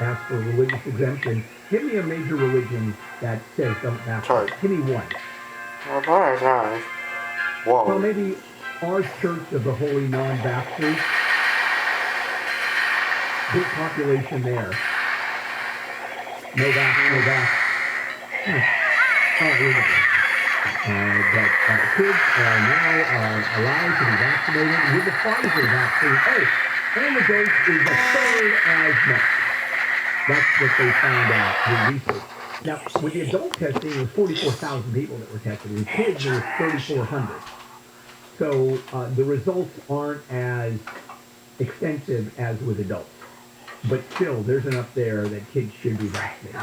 ask for a religious exemption. Give me a major religion that says don't vaccinate. Give me one. Whoa. Well, maybe our Church of the Holy Non-Vaxxers. Big population there. No vax, no vax. Oh, here we go. But kids are now allowed to be vaccinated with the Pfizer vaccine. Oh, and the dose is a third as much. That's what they found out in research. Now, with the adult testing, it was 44,000 people that were tested. With kids, it was 3,400. So the results aren't as extensive as with adults. But still, there's enough there that kids should be vaccinated.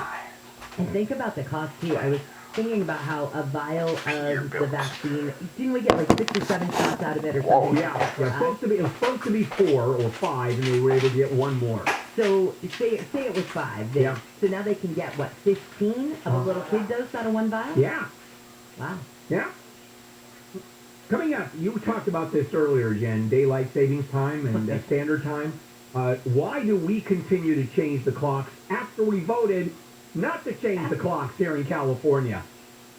And think about the cost, too. I was thinking about how a vial of the vaccine, didn't we get like 6 or 7 shots out of it or something? Yeah, it was supposed to be 4 or 5, and they were able to get one more. So say it was 5. Yeah. So now they can get, 15 of a little kid dose out of one vial? Yeah. Wow. Yeah. Coming up, you talked about this earlier, Jen, daylight savings time and standard time. Why do we continue to change the clocks after we voted not to change the clocks here in California?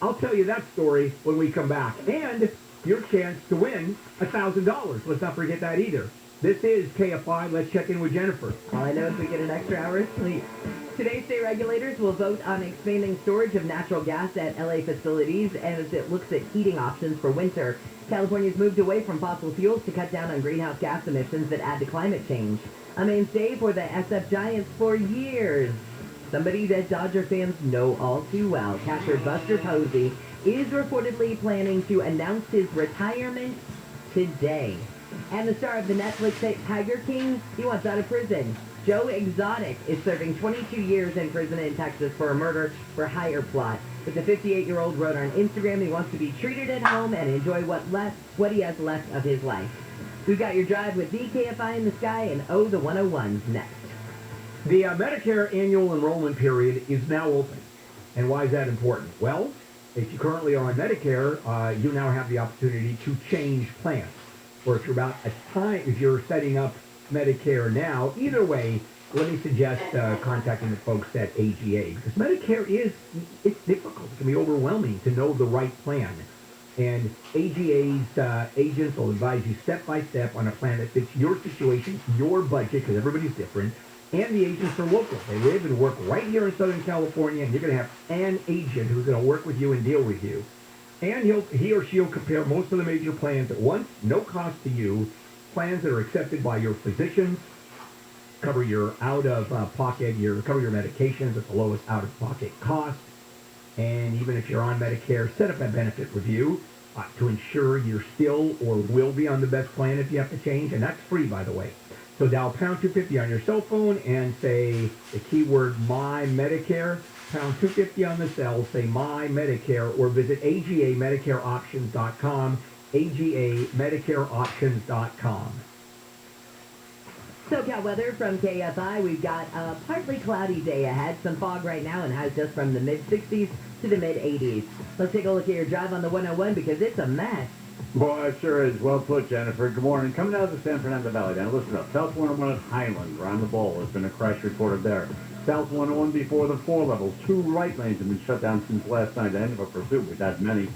I'll tell you that story when we come back. And your chance to win $1,000. Let's not forget that either. This is KFI. Let's check in with Jennifer. All I know is we get an extra hour of sleep. Today, state regulators will vote on expanding storage of natural gas at LA facilities as it looks at heating options for winter. California's moved away from fossil fuels to cut down on greenhouse gas emissions that add to climate change. A mainstay for the SF Giants for years. Somebody that Dodger fans know all too well, catcher Buster Posey, is reportedly planning to announce his retirement today. And the star of the Netflix hit Tiger King, he wants out of prison. Joe Exotic is serving 22 years in prison in Texas for a murder for hire plot. But the 58-year-old wrote on Instagram he wants to be treated at home and enjoy what he has left of his life. We've got your drive with the KFI in the sky and the 101s next. The Medicare annual enrollment period is now open. And why is that important? Well, if you currently are on Medicare, you now have the opportunity to change plans. Or if you're setting up Medicare now, either way, let me suggest contacting the folks at AGA, because Medicare it's difficult. It can be overwhelming to know the right plan. And AGA's agents will advise you step by step on a plan that fits your situation, your budget, because everybody's different. And the agents are local. They live and work right here in Southern California, and you're going to have an agent who's going to work with you and deal with you. And he or she will compare most of the major plans at once, no cost to you, plans that are accepted by your physicians, cover your out-of-pocket, cover your medications at the lowest out-of-pocket cost. And even if you're on Medicare, set up a benefit review to ensure you're still or will be on the best plan if you have to change. And that's free, by the way. So dial pound 250 on your cell phone and say the keyword My Medicare. Pound 250 on the cell, say My Medicare, or visit AGAMedicareOptions.com, AGAMedicareOptions.com. Socal Weather from KFI. We've got a partly cloudy day ahead. Some fog right now and highs just from the mid-60s to the mid-80s. Let's take a look at your drive on the 101 because it's a mess. Boy, it sure is. Well put, Jennifer. Good morning. Coming out of the San Fernando Valley. Now, listen up. South 101 at Highland, around the bowl. There's been a crash reported there. South 101 before the 4 levels. 2 right lanes have been shut down since last night. End of a pursuit with that many.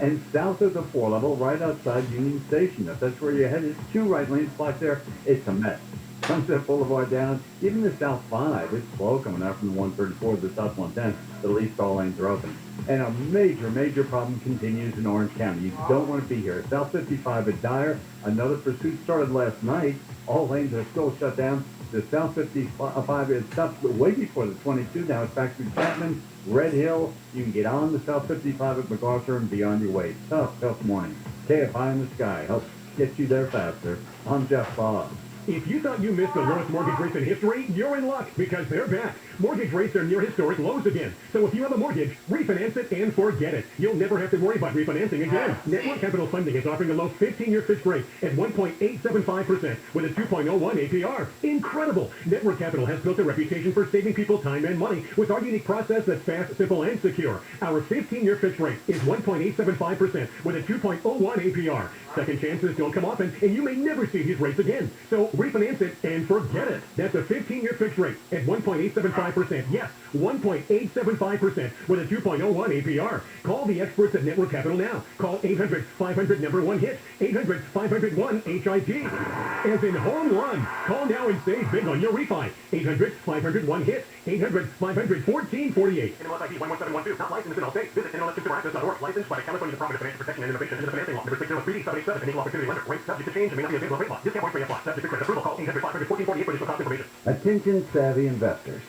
And south of the 4 level, right outside Union Station. If that's where you're headed, 2 right lanes blocked there. It's a mess. Sunset Boulevard down. Even the South 5, it's slow coming out from the 134 to the South 110. But at least all lanes are open. And a major problem continues in Orange County. You don't want to be here. South 55 at Dyer, another pursuit started last night. All lanes are still shut down. The South 55 is stopped way before the 22. Now it's back through Chapman, Red Hill. You can get on the South 55 at MacArthur and be on your way. Tough morning. KFI in the sky helps get you there faster. I'm Jeff Bob. If you thought you missed the lowest mortgage rates in history, you're in luck because they're back. Mortgage rates are near historic lows again. So if you have a mortgage, refinance it and forget it. You'll never have to worry about refinancing again. Network Capital Funding is offering a low 15-year fixed rate at 1.875% with a 2.01 APR. Incredible! Network Capital has built a reputation for saving people time and money with our unique process that's fast, simple, and secure. Our 15-year fixed rate is 1.875% with a 2.01 APR. Second chances don't come often, and you may never see these rates again. So refinance it and forget it. That's a 15-year fixed rate at 1.875%. Yes, 1.875% with a 2.01 APR. Call the experts at Network Capital now. Call 800-500-1-HIT, 800-500-1-HIT. As in home run. Call now and save big on your refi. 800-500-1-HIT, 800-500-1448. NMLS ID 11712. Not licensed in all states. Visit NMLSConsumerAccess.org. Licensed by the California Department of Financial Protection and Innovation. This is a financing law. Number 603D787. An equal opportunity lender. Rate subject to change and may not be available rate law. Discount points may apply. Subject to credit approval. Call 800-500-1448 for additional cost information. Attention savvy investors.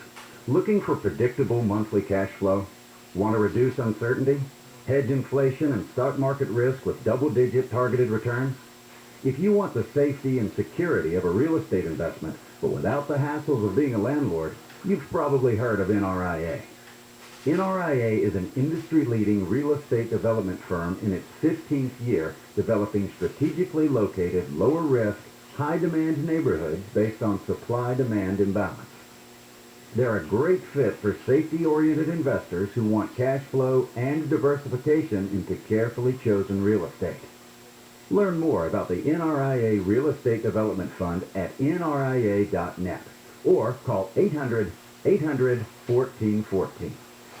Looking for predictable monthly cash flow? Want to reduce uncertainty? Hedge inflation and stock market risk with double-digit targeted returns? If you want the safety and security of a real estate investment, but without the hassles of being a landlord, you've probably heard of NRIA. NRIA is an industry-leading real estate development firm in its 15th year, developing strategically located, lower-risk, high-demand neighborhoods based on supply-demand imbalance. They're a great fit for safety-oriented investors who want cash flow and diversification into carefully chosen real estate. Learn more about the NRIA Real Estate Development Fund at nria.net or call 800-800-1414.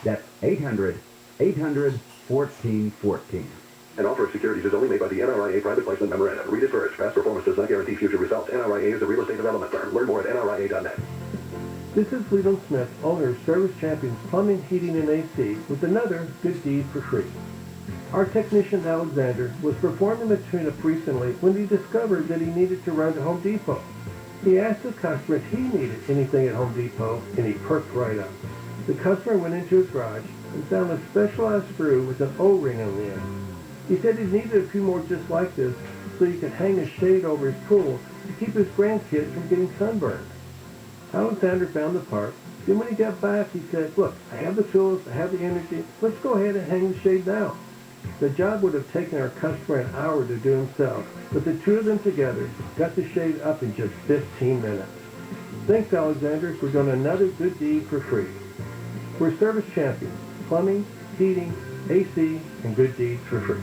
That's 800-800-1414. An offer of securities is only made by the NRIA Private Placement Memorandum. Read it first. Past performance does not guarantee future results. NRIA is a real estate development firm. Learn more at nria.net. This is Leland Smith, owner of Service Champions Plumbing, Heating, and AC, with another good deed for free. Our technician, Alexander, was performing the tune-up recently when he discovered that he needed to run to Home Depot. He asked the customer if he needed anything at Home Depot, and he perked right up. The customer went into his garage and found a specialized screw with an O-ring on the end. He said he needed a few more just like this so he could hang a shade over his pool to keep his grandkids from getting sunburned. Alexander found the part. Then when he got back, he said, "Look, I have the tools, I have the energy. Let's go ahead and hang the shade now." The job would have taken our customer an hour to do himself, but the two of them together got the shade up in just 15 minutes. Thanks, Alexander, for doing another good deed for free. We're Service Champions, plumbing, heating, AC, and good deeds for free.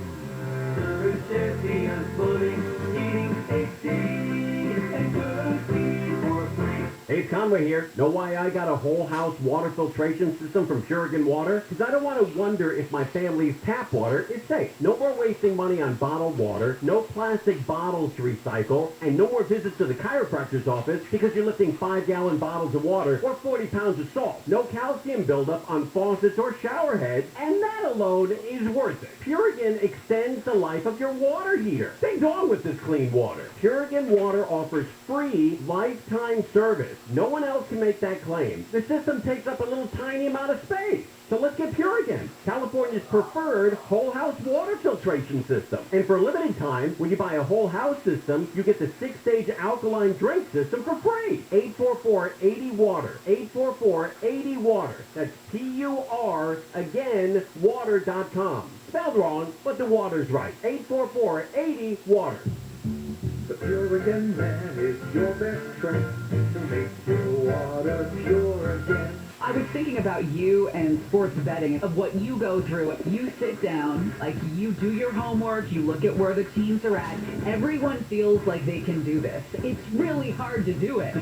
Service Champions, plumbing, heating, AC, and good deeds for free. Hey, it's Conway here. Know why I got a whole house water filtration system from Purigan Water? Because I don't want to wonder if my family's tap water is safe. No more wasting money on bottled water, no plastic bottles to recycle, and no more visits to the chiropractor's office because you're lifting 5-gallon bottles of water or 40 pounds of salt. No calcium buildup on faucets or shower heads, and that alone is worth it. Purigan extends the life of your water heater. Stay on with this clean water. Purigan Water offers free lifetime service. No one else can make that claim. The system takes up a little tiny amount of space. So let's get Purigan, California's preferred whole house water filtration system. And for a limited time, when you buy a whole house system, you get the 6-stage alkaline drink system for free. 844-80-WATER. 844-80-WATER. That's P-U-R, again, water.com. Spelled wrong, but the water's right. 844-80-WATER. The Purigan man is your best friend to make your water pure again. I was thinking about you and sports betting, of what you go through. You sit down, like you do your homework, you look at where the teams are at. Everyone feels like they can do this. It's really hard to do it.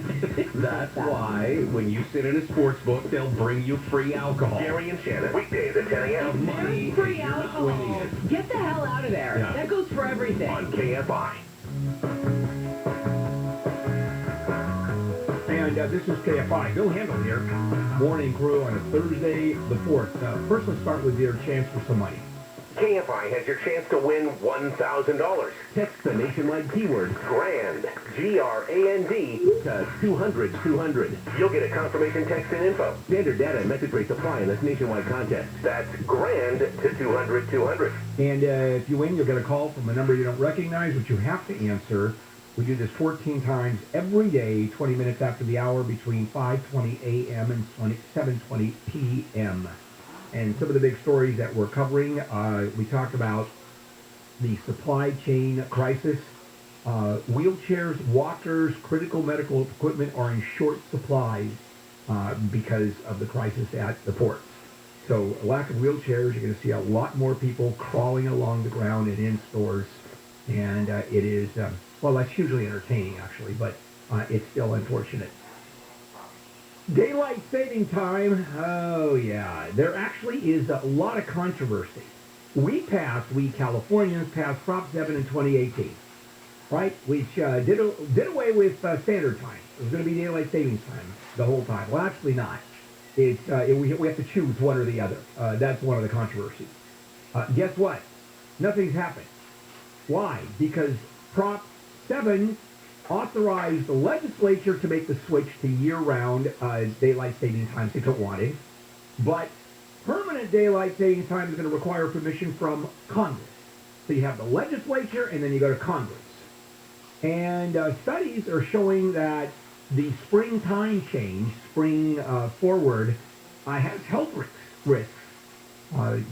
That's why when you sit in a sports book, they'll bring you free alcohol. Gary and Shannon, weekdays at 10 a.m. There's free alcohol. Get the hell out of there. Yeah. That goes for everything. on KFI. And this is KFI. Bill Handel here. Morning crew on a Thursday the 4th. First, let's start with your chance for some money. KFI has your chance to win $1,000. Text the nationwide keyword GRAND, G-R-A-N-D, to 200-200. You'll get a confirmation text and info. Standard data and message rates apply in this nationwide contest. That's GRAND to 200-200. And if you win, you'll get a call from a number you don't recognize, which you have to answer. We do this 14 times every day, 20 minutes after the hour, between 5:20 a.m. and 7:20 p.m. And some of the big stories that we're covering, we talked about the supply chain crisis. Wheelchairs, walkers, critical medical equipment are in short supply because of the crisis at the ports. So a lack of wheelchairs, you're going to see a lot more people crawling along the ground and in stores. And it is, well, that's hugely entertaining, actually. But it's still unfortunate. Daylight saving time, oh yeah, there actually is a lot of controversy. We Californians passed Prop 7 in 2018, right, which did away with standard time. It was going to be daylight savings time the whole time. Well, actually not. We have to choose one or the other. That's one of the controversies. Guess what? Nothing's happened. Why? Because Prop 7 authorized the legislature to make the switch to year-round daylight saving times if it wanted, but permanent daylight savings time is going to require permission from Congress. So you have the legislature, and then you go to Congress. And studies are showing that the spring time change, spring forward, has health risks.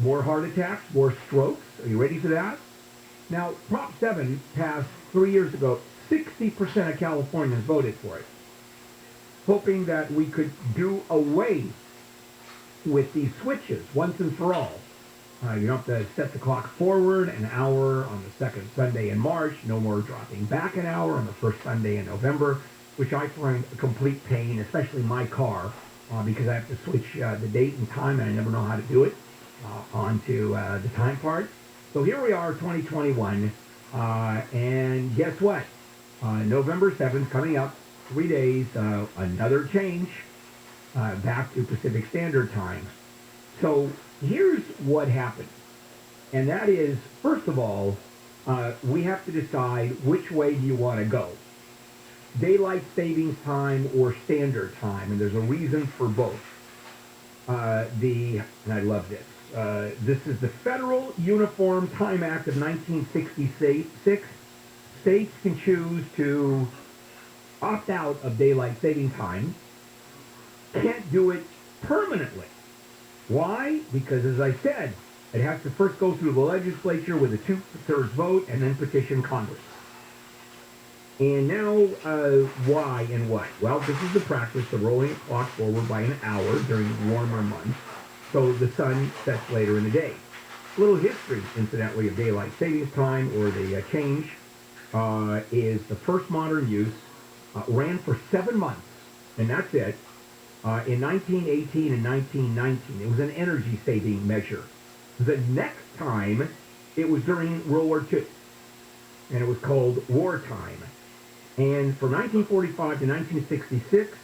More heart attacks, more strokes. Are you ready for that? Now, Prop 7 passed 3 years ago. 60% of Californians voted for it, hoping that we could do away with these switches once and for all. You don't have to set the clock forward an hour on the second Sunday in March, no more dropping back an hour on the first Sunday in November, which I find a complete pain, especially my car, because I have to switch the date and time, and I never know how to do it onto the time part. So here we are, 2021, and guess what? November 7th, coming up, 3 days, another change back to Pacific Standard Time. So here's what happened, and that is, first of all, we have to decide which way do you want to go. Daylight savings time or standard time, and there's a reason for both. And I love this. This is the Federal Uniform Time Act of 1966. States can choose to opt out of daylight saving time. Can't do it permanently. Why? Because, as I said, it has to first go through the legislature with a 2/3 vote and then petition Congress. And now, why and what? Well, this is the practice of rolling a clock forward by an hour during warmer months, so the sun sets later in the day. A little history, incidentally, of daylight savings time, or the change, is the first modern use, ran for 7 months, and that's it, in 1918 and 1919. It was an energy-saving measure. The next time, it was during World War II, and it was called wartime. And from 1945 to 1966,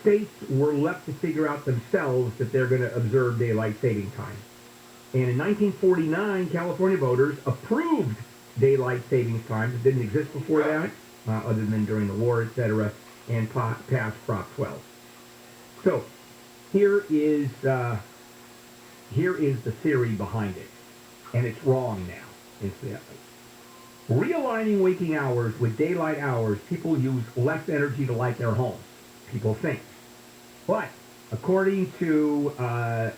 states were left to figure out themselves that they're going to observe daylight saving time. And in 1949, California voters approved daylight savings time. It didn't exist before that, other than during the war, etc., and passed Prop 12. So here is the theory behind it, and it's wrong now, incidentally. Realigning waking hours with daylight hours, people use less energy to light their homes, people think. But according to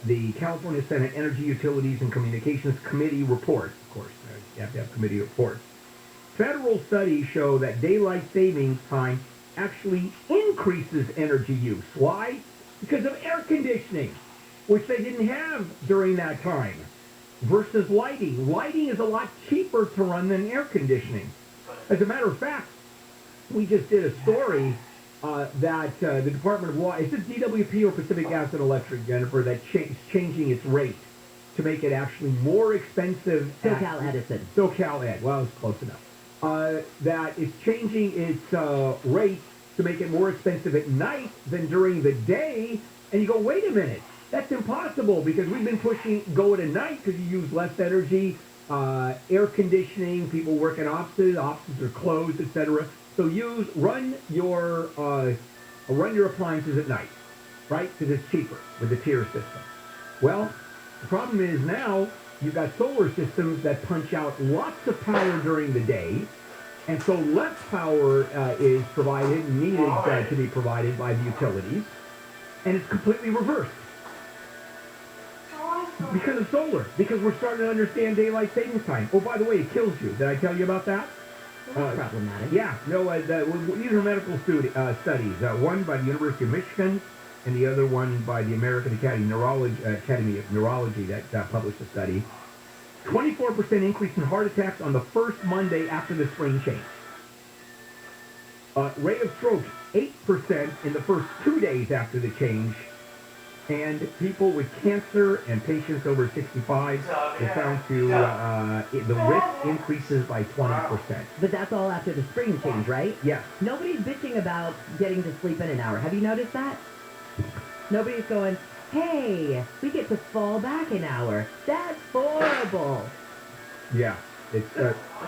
the California Senate Energy, Utilities, and Communications Committee report, of course, you have to have committee reports, federal studies show that daylight savings time actually increases energy use. Why? Because of air conditioning, which they didn't have during that time, versus lighting. Lighting is a lot cheaper to run than air conditioning. As a matter of fact, we just did a story that the Department of Water, is it DWP or Pacific Gas and Electric, Jennifer, that's changing its rate to make it actually more expensive. Socal Edison. Socal Ed, well, it's close enough. That it's changing its rate to make it more expensive at night than during the day. And you go, wait a minute, that's impossible, because we've been pushing go at night because you use less energy, air conditioning, people work in offices are closed, etc. So run your appliances at night, right? Because it's cheaper with the tier system. Well, the problem is now you've got solar systems that punch out lots of power during the day, and so less power is needed to be provided by the utilities, and it's completely reversed. Because of solar, because we're starting to understand daylight savings time. Oh, by the way, it kills you. Did I tell you about that? That's problematic. Yeah, no, these are medical studies. One by the University of Michigan, and the other one by the American Academy of Neurology that published a study. 24% increase in heart attacks on the first Monday after the spring change. Rate of strokes, 8% in the first 2 days after the change. And people with cancer and patients over 65 were found to, the risk increases by 20%. But that's all after the spring change, right? Yes. Nobody's bitching about getting to sleep in an hour. Have you noticed that? Nobody's going, hey, we get to fall back an hour. That's horrible. Yeah. It's,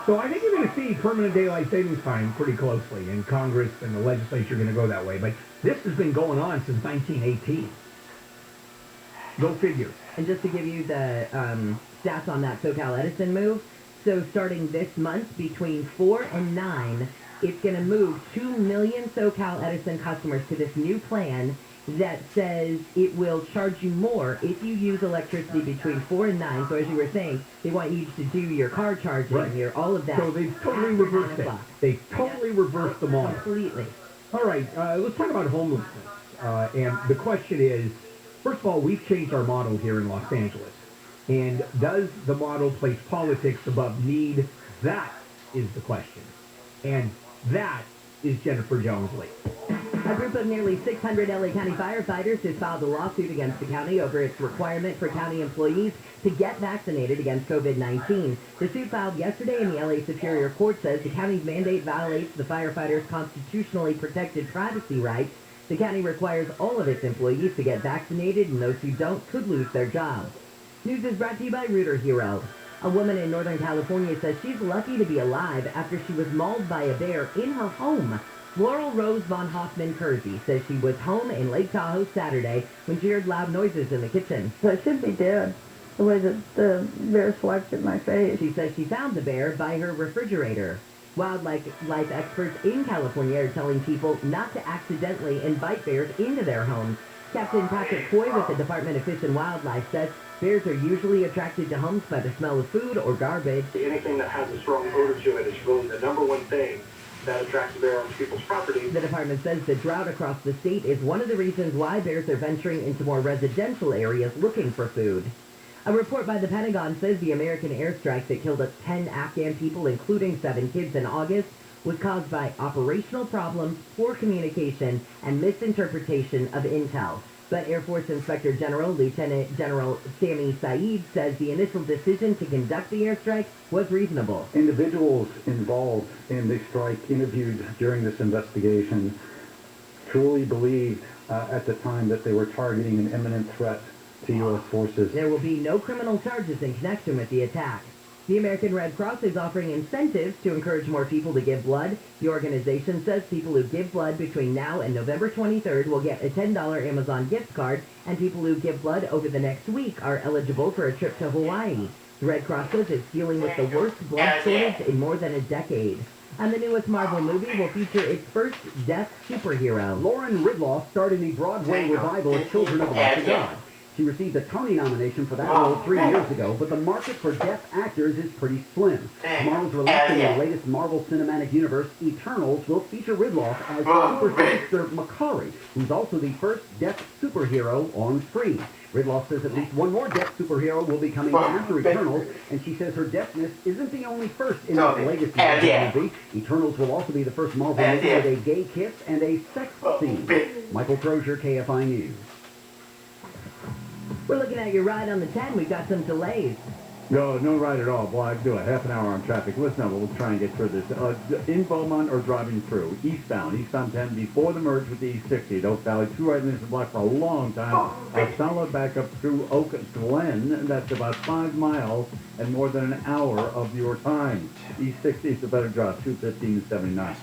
so I think you're going to see permanent daylight savings time pretty closely, and Congress and the legislature are going to go that way. But this has been going on since 1918. Go figure. And just to give you the stats on that Socal Edison move, so starting this month between 4 and 9, it's going to move 2 million Socal Edison customers to this new plan that says it will charge you more if you use electricity between 4 and 9. So as you were saying, they want you to do your car charging, Right. all of that. So they've totally after reversed 9 it. o'clock. They've totally reversed the model. Completely. All right, let's talk about homelessness. And the question is, first of all, we've changed our model here in Los Angeles. And does the model place politics above need? That is the question. And that is Jennifer Jones-Lee. A group of nearly 600 LA County firefighters has filed a lawsuit against the county over its requirement for county employees to get vaccinated against COVID-19. The suit filed yesterday in the LA Superior Court says the county's mandate violates the firefighters' constitutionally protected privacy rights. The county requires all of its employees to get vaccinated, and those who don't could lose their jobs. News is brought to you by Rooter Hero. A woman in Northern California says she's lucky to be alive after she was mauled by a bear in her home. Laurel Rose von Hoffman-Kersey says she was home in Lake Tahoe Saturday when she heard loud noises in the kitchen. So I should be dead, the way that the bear swiped at my face. She says she found the bear by her refrigerator. Wildlife experts in California are telling people not to accidentally invite bears into their homes. Captain Patrick Coy with the Department of Fish and Wildlife says bears are usually attracted to homes by the smell of food or garbage. Anything that has a strong odor to it is really the number one thing that attracts a bear onto people's property. The department says the drought across the state is one of the reasons why bears are venturing into more residential areas looking for food. A report by the Pentagon says the American airstrike that killed 10 Afghan people, including 7 kids in August, was caused by operational problems, poor communication, and misinterpretation of intel. But Air Force Inspector General Lieutenant General Sami Saeed says the initial decision to conduct the airstrike was reasonable. Individuals involved in the strike interviewed during this investigation truly believed at the time that they were targeting an imminent threat to U.S. forces. There will be no criminal charges in connection with the attack. The American Red Cross is offering incentives to encourage more people to give blood. The organization says people who give blood between now and November 23rd will get a $10 Amazon gift card, and people who give blood over the next week are eligible for a trip to Hawaii. The Red Cross says it's dealing with the worst blood shortage in more than a decade. And the newest Marvel movie will feature its first deaf superhero. Lauren Ridloff starred in the Broadway revival of Children of the Wrath of God. She received a Tony nomination for that role 3 years ago, but the market for deaf actors is pretty slim. Tomorrow's release in the latest Marvel Cinematic Universe, Eternals, will feature Ridloff as super sister Makari, who's also the first deaf superhero on screen. Ridloff says at least one more deaf superhero will be coming after Eternals, and she says her deafness isn't the only first in the latest movie. Eternals will also be the first Marvel movie with a gay kiss and a sex scene. Michael Crozier, KFI News. We're looking at your ride on the 10. We've got some delays. No ride at all. Boy, I can do a half an hour on traffic. Listen up, we'll try and get through this. In Beaumont or driving through, eastbound 10 before the merge with the East 60 at Oak Valley. 2 right lanes are blocked for a long time. A solid back up through Oak Glen. That's about 5 miles and more than an hour of your time. East 60 is a better drive, 215 to 79.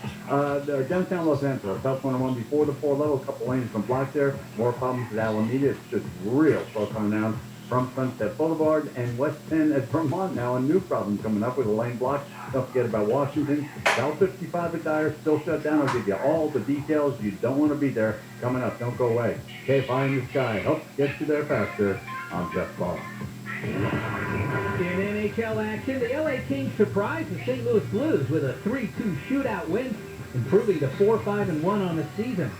Downtown Los Angeles, South 101 before the 4 level, a couple lanes from blocked there. More problems at Alameda. It's just real slow coming down from Sunset Boulevard and West 10 at Vermont now. A new problem coming up with a lane block. Don't forget about Washington. South 55 at Dyer still shut down. I'll give you all the details. You don't want to be there. Coming up. Don't go away. KFI in the sky. Helps get you there faster. I'm Jeff Ball. In Nhl Action, the LA Kings surprised the St. Louis Blues with a 3-2 shootout win, improving to 4-5-1 on the season.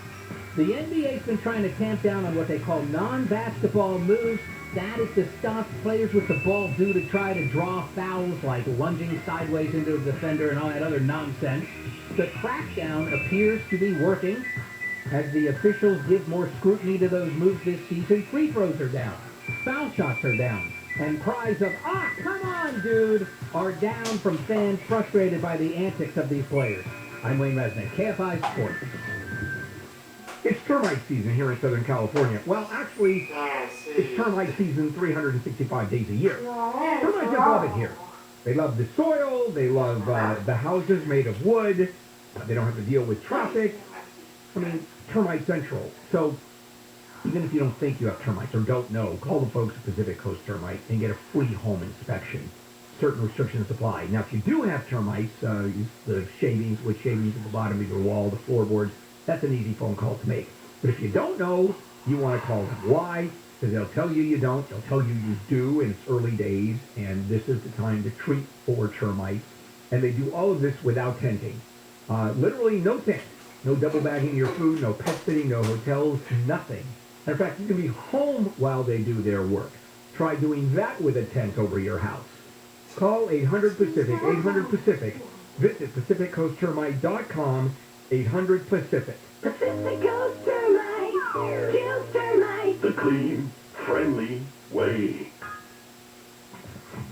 The NBA's been trying to tamp down on what they call non-basketball moves. That is the stuff players with the ball do to try to draw fouls, like lunging sideways into a defender and all that other nonsense. The crackdown appears to be working. As the officials give more scrutiny to those moves this season, free throws are down, foul shots are down, and cries of, "Ah, come on, dude," are down from fans frustrated by the antics of these players. I'm Wayne Resnick, KFI Sports. It's termite season here in Southern California. Well, actually, it's termite season 365 days a year. Termites just love it here. They love the soil. They love the houses made of wood. They don't have to deal with traffic. I mean, termite central. So even if you don't think you have termites or don't know, call the folks at Pacific Coast Termite and get a free home inspection. Certain restrictions apply. Now, if you do have termites, the shavings, wood shavings at the bottom of your wall, the floorboards, that's an easy phone call to make. But if you don't know, you want to call them. Why? Because they'll tell you you don't. They'll tell you you do, and it's early days, and this is the time to treat for termites. And they do all of this without tenting. Literally no tent. No double bagging your food, no pet sitting, no hotels, nothing. In fact, you can be home while they do their work. Try doing that with a tent over your house. Call 800-PACIFIC, 800-PACIFIC. Visit PacificCoastTermite.com, 800-PACIFIC. Pacific Coast Termite, kills termites. The clean, friendly way.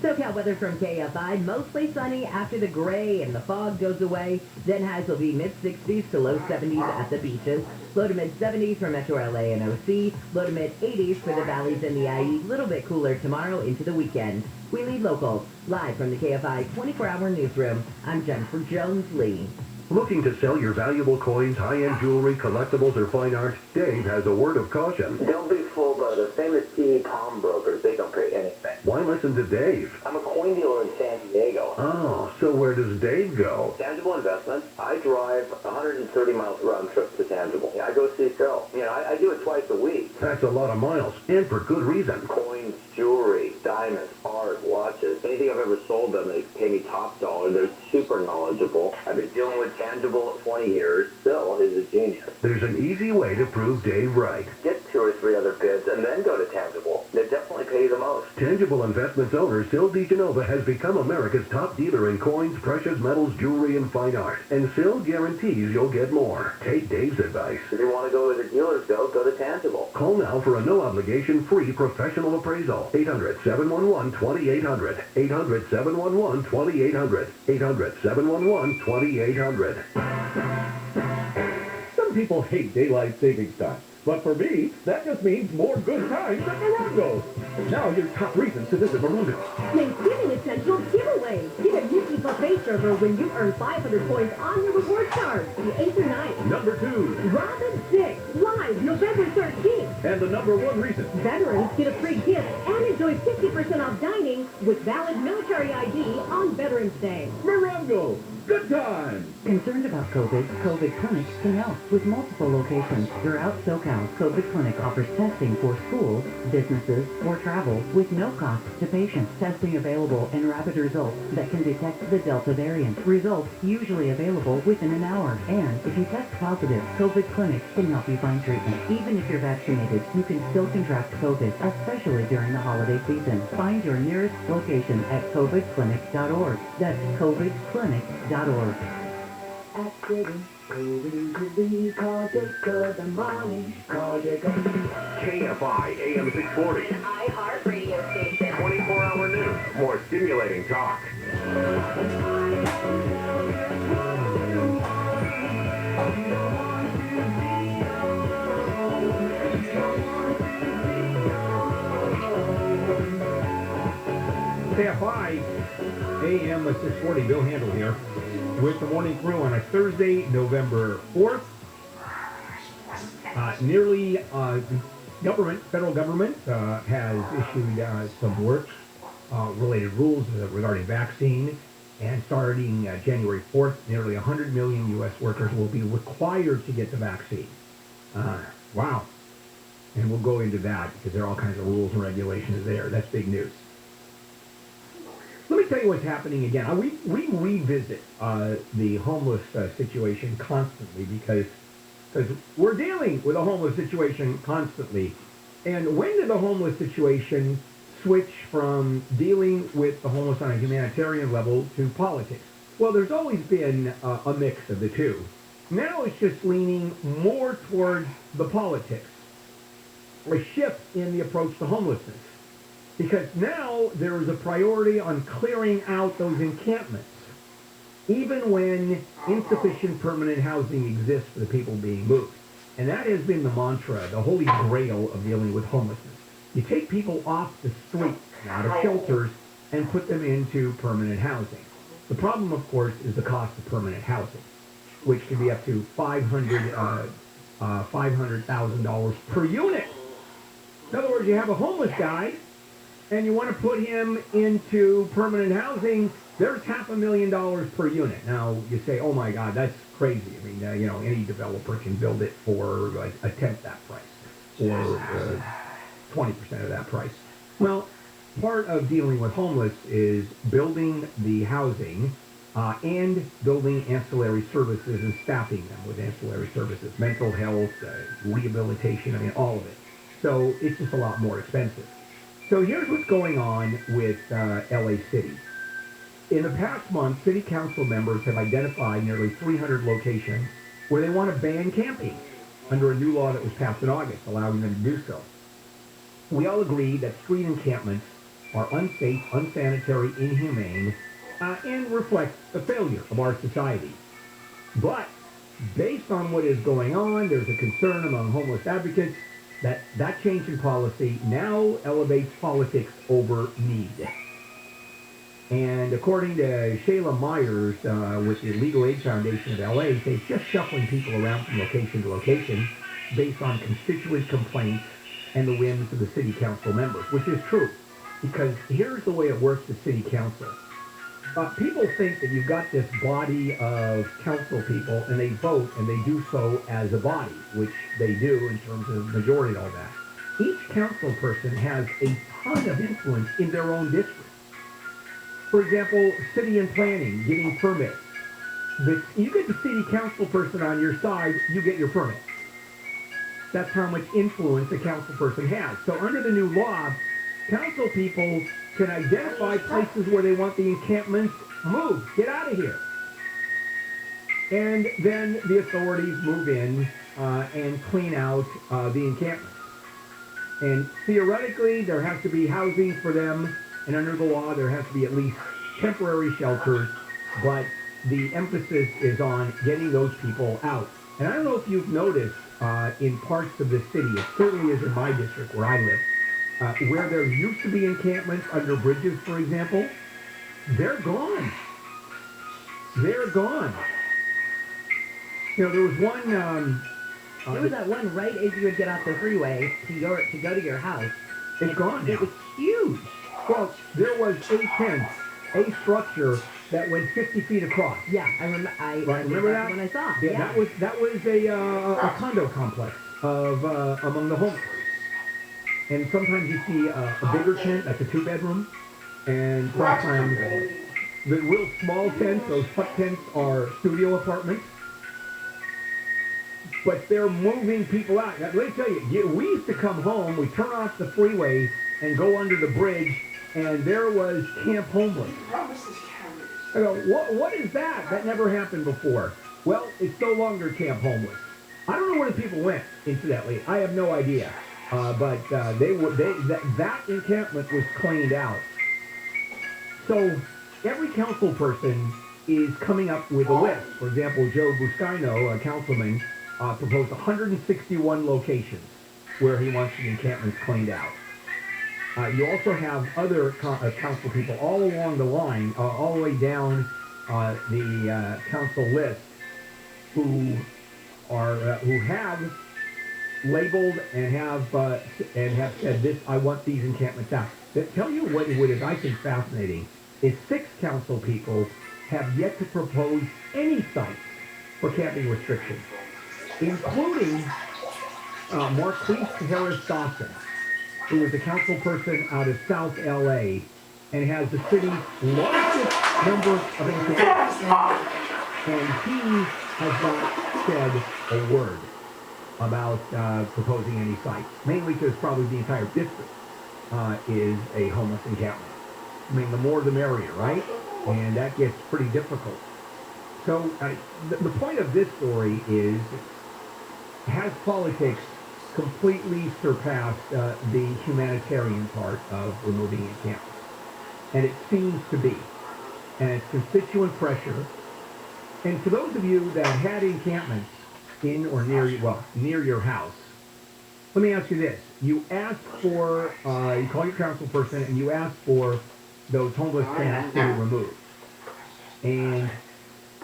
Socal weather from KFI, mostly sunny after the gray and the fog goes away. Then highs will be mid-60s to low 70s at the beaches. Low to mid-70s for Metro LA and OC. Low to mid-80s for the valleys and the IE. Little bit cooler tomorrow into the weekend. We lead local. Live from the KFI 24-hour newsroom, I'm Jennifer Jones-Lee. Looking to sell your valuable coins, high-end jewelry, collectibles, or fine art? Dave has a word of caution. Don't be fooled by the famous PE pawnbrokers. They don't pay anything. Why listen to Dave? I'm a coin dealer in San Diego. Oh, so where does Dave go? Tangible investments. I drive 130 miles round trip to Tangible. Yeah, I go see Phil. I do it twice a week. That's a lot of miles, and for good reason. Coins, jewelry, diamonds, art, watches. Anything I've ever sold them, they pay me top dollar. They're super knowledgeable. I've been dealing with Tangible 20 years. Phil is a genius. There's an easy way to prove Dave right. Get 2 or 3 other bids and then go to Tangible. They definitely pay you the most. Tangible Investments owner Phil DeGenova has become America's top dealer in coins, precious metals, jewelry, and fine art. And Phil guarantees you'll get more. Take Dave's advice. If you want to go where the dealers go to Tangible. Call now for a no-obligation free professional appraisal. 800-711-2800. 800-711-2800. 800-711-2800. Some people hate daylight savings time. But for me, that just means more good times at Morongo. Now your top reasons to visit Morongo. Thanksgiving Essentials giveaway. Get a Yuki buffet server when you earn 500 points on your reward card. The 8th or 9th. Number 2. Robin 6, live November 13th. And the number 1 reason. Veterans get a free gift and enjoy 50% off dining with valid military ID on Veterans Day. Morongo. Good time! Concerned about COVID Clinic can help with multiple locations throughout SoCal. COVID Clinic offers testing for schools, businesses, or travel with no cost to patients. Testing available and rapid results that can detect the Delta variant. Results usually available within an hour. And if you test positive, COVID Clinic can help you find treatment. Even if you're vaccinated, you can still contract COVID, especially during the holiday season. Find your nearest location at covidclinic.org. That's covidclinic.org. At City, usually call Jacob the morning. Call Jacob. KFI AM 640. iHeartRadio station. 24-hour news. More stimulating talk. KFI AM 640, Bill Handel here with the morning crew on a Thursday, November 4th. Federal government has issued some work-related rules regarding vaccine, and starting January 4th, nearly 100 million U.S. workers will be required to get the vaccine. Wow. And we'll go into that because there are all kinds of rules and regulations there. That's big news. Let me tell you what's happening again. We revisit the homeless situation constantly because because we're dealing with a homeless situation constantly. And when did the homeless situation switch from dealing with the homeless on a humanitarian level to politics? Well, there's always been a mix of the two. Now it's just leaning more towards the politics, a shift in the approach to homelessness. Because now there is a priority on clearing out those encampments, even when insufficient permanent housing exists for the people being moved. And that has been the mantra, the holy grail of dealing with homelessness. You take people off the street, out of shelters, and put them into permanent housing. The problem, of course, is the cost of permanent housing, which can be up to $500,000 per unit. In other words, you have a homeless guy, and you want to put him into permanent housing, there's $500,000 per unit. Now, you say, oh my God, that's crazy. I mean, any developer can build it for like a tenth that price, or 20% of that price. Well, part of dealing with homeless is building the housing and building ancillary services and staffing them with ancillary services, mental health, rehabilitation, I mean, all of it. So it's just a lot more expensive. So here's what's going on with LA City. In the past month, city council members have identified nearly 300 locations where they want to ban camping under a new law that was passed in August, allowing them to do so. We all agree that street encampments are unsafe, unsanitary, inhumane, and reflect the failure of our society. But based on what is going on, there's a concern among homeless advocates that change in policy now elevates politics over need. And according to Shayla Myers with the Legal Aid Foundation of LA, they're just shuffling people around from location to location based on constituent complaints and the whims of the city council members, which is true. Because here's the way it works at city council. People think that you've got this body of council people and they vote and they do so as a body, which they do in terms of majority and all that. Each council person has a ton of influence in their own district. For example, city and planning, getting permits. You get the city council person on your side, you get your permit. That's how much influence a council person has. So under the new law, council people can identify places where they want the encampments moved. Get out of here. And then the authorities move in and clean out the encampments. And theoretically, there has to be housing for them, and under the law, there has to be at least temporary shelters, but the emphasis is on getting those people out. And I don't know if you've noticed in parts of the city, it certainly is in my district where I live, where there used to be encampments under bridges, for example, they're gone. They're gone. You know, there was one... there was that one right as you would get off the freeway to go to your house. It's gone now. It was huge. Well, there was a tent, a structure that went 50 feet across. Yeah, I remember that when I saw. Yeah, that was a condo complex of among the homeless. And sometimes you see a bigger tent, that's a 2-bedroom, and sometimes the real small tents, those hut tents, are studio apartments. But they're moving people out. Now, let me tell you, we used to come home, we turn off the freeway and go under the bridge, and there was Camp Homeless. I go, what is that? That never happened before. Well, it's no longer Camp Homeless. I don't know where the people went, incidentally. I have no idea. But that encampment was cleaned out. So every council person is coming up with a list. For example, Joe Buscaino, a councilman, proposed 161 locations where he wants the encampments cleaned out. You also have other council people all along the line, all the way down the council list, who have labeled and have said this. I want these encampments out. Tell you what is I think fascinating is 6 council people have yet to propose any sites for camping restrictions, including Marquise Harris Dawson, who is a council person out of South LA and has the city's largest number of encampments. And he has not said a word. about proposing any sites, mainly because probably the entire district is a homeless encampment. I mean, the more the merrier, right? And that gets pretty difficult. So the point of this story is, has politics completely surpassed the humanitarian part of removing encampments? And it seems to be. And it's constituent pressure. And for those of you that had encampments in or near your house, let me ask you this. You asked for, you call your council person and you asked for those homeless tents to be removed. And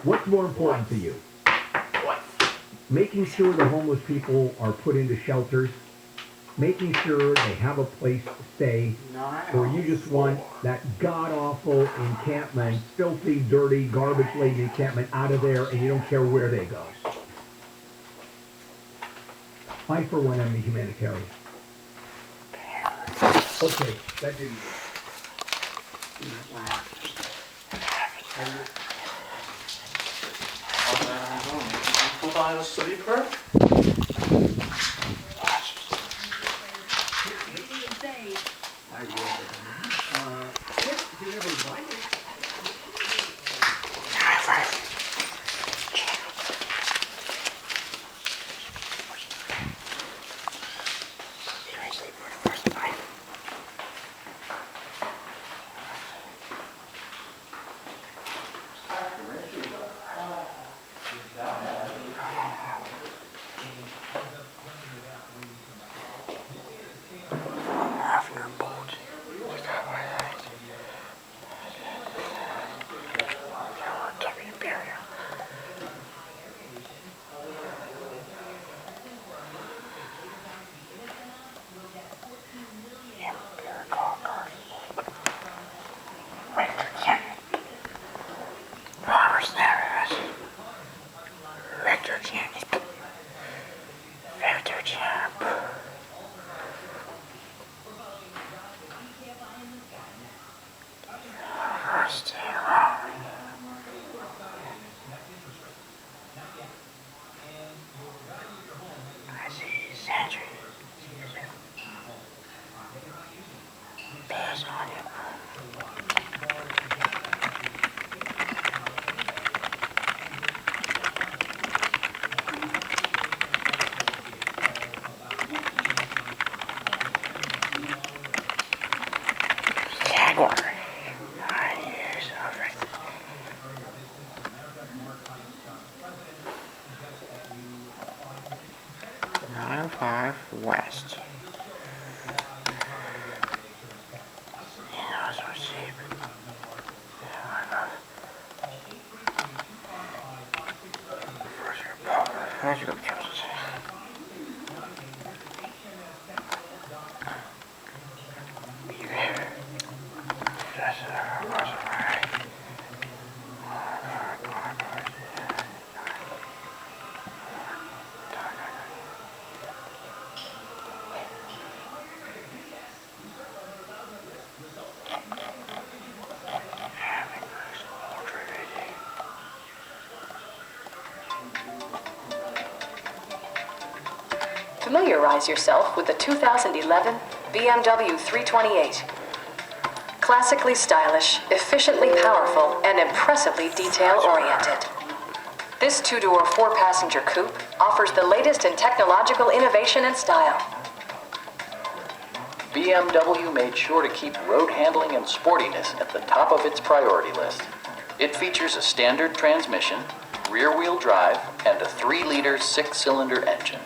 what's more important to you? Making sure the homeless people are put into shelters, making sure they have a place to stay, or you just want that god-awful encampment, filthy, dirty, garbage-laden encampment out of there and you don't care where they go? I, for one, am the humanitarian. Okay, that didn't work. Full-time sleeper? West. Familiarize yourself with the 2011 BMW 328. Classically stylish, efficiently powerful, and impressively detail-oriented. This two-door, four-passenger coupe offers the latest in technological innovation and style. BMW made sure to keep road handling and sportiness at the top of its priority list. It features a standard transmission, rear-wheel drive, and a 3-liter six-cylinder engine.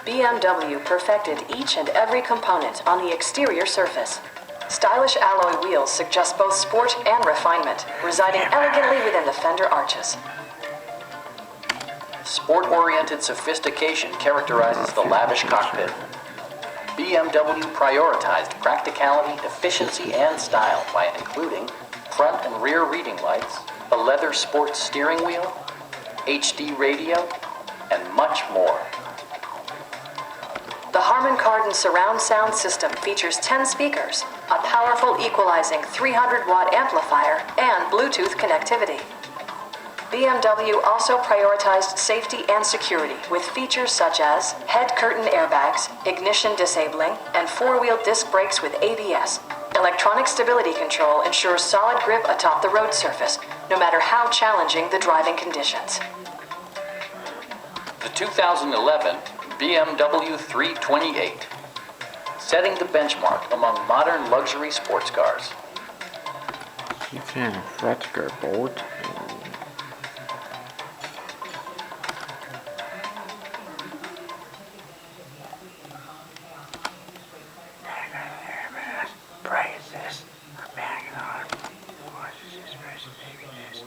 BMW perfected each and every component on the exterior surface. Stylish alloy wheels suggest both sport and refinement, residing elegantly within the fender arches. Sport-oriented sophistication characterizes the lavish cockpit. BMW prioritized practicality, efficiency, and style by including front and rear reading lights, a leather sports steering wheel, HD radio, and much more. The Harman Kardon surround sound system features 10 speakers, a powerful equalizing 300-watt amplifier, and Bluetooth connectivity. BMW also prioritized safety and security with features such as head curtain airbags, ignition disabling, and four-wheel disc brakes with ABS. Electronic stability control ensures solid grip atop the road surface, no matter how challenging the driving conditions. The 2011 BMW 328, setting the benchmark among modern luxury sports cars. You can vertical boat. Prices, Bangalore, horses versus babies.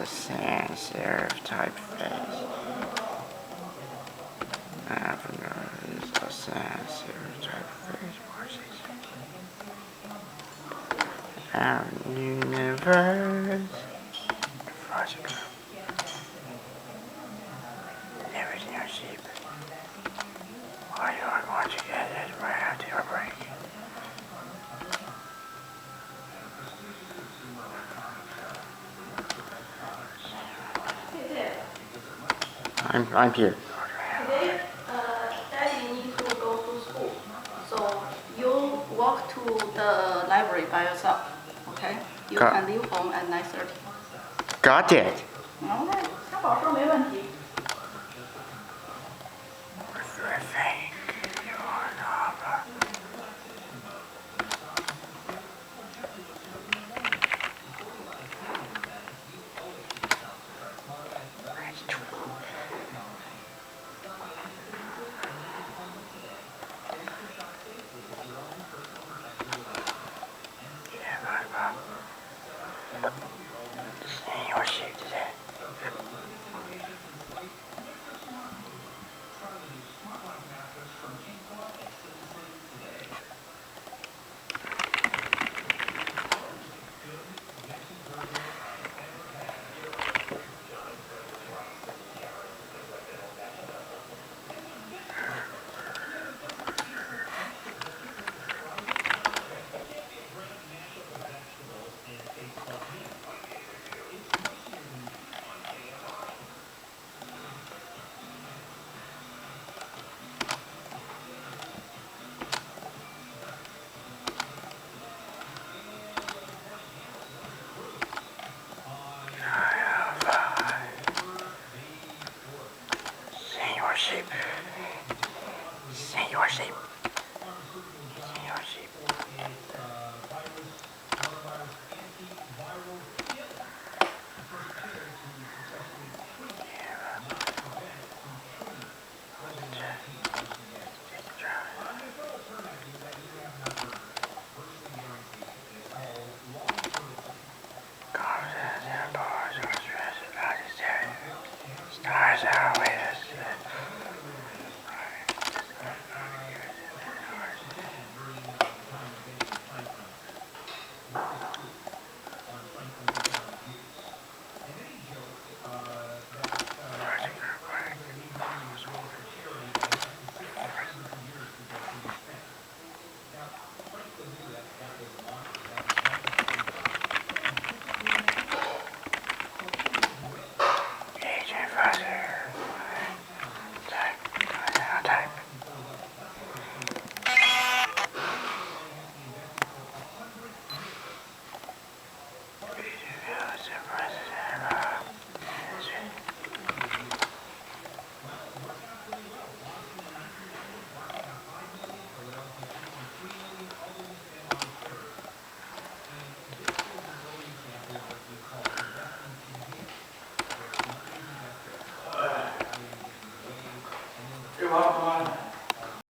Sans serif typeface. Avenue is a sans serif typeface. Our universe. Project. Everything is cheap. All you are going to get is right after your break. I'm here. Today, Daddy needs to go to school. So you walk to the library by yourself, okay? You can leave home at 9:30. Got it. Okay, 他保证没问题。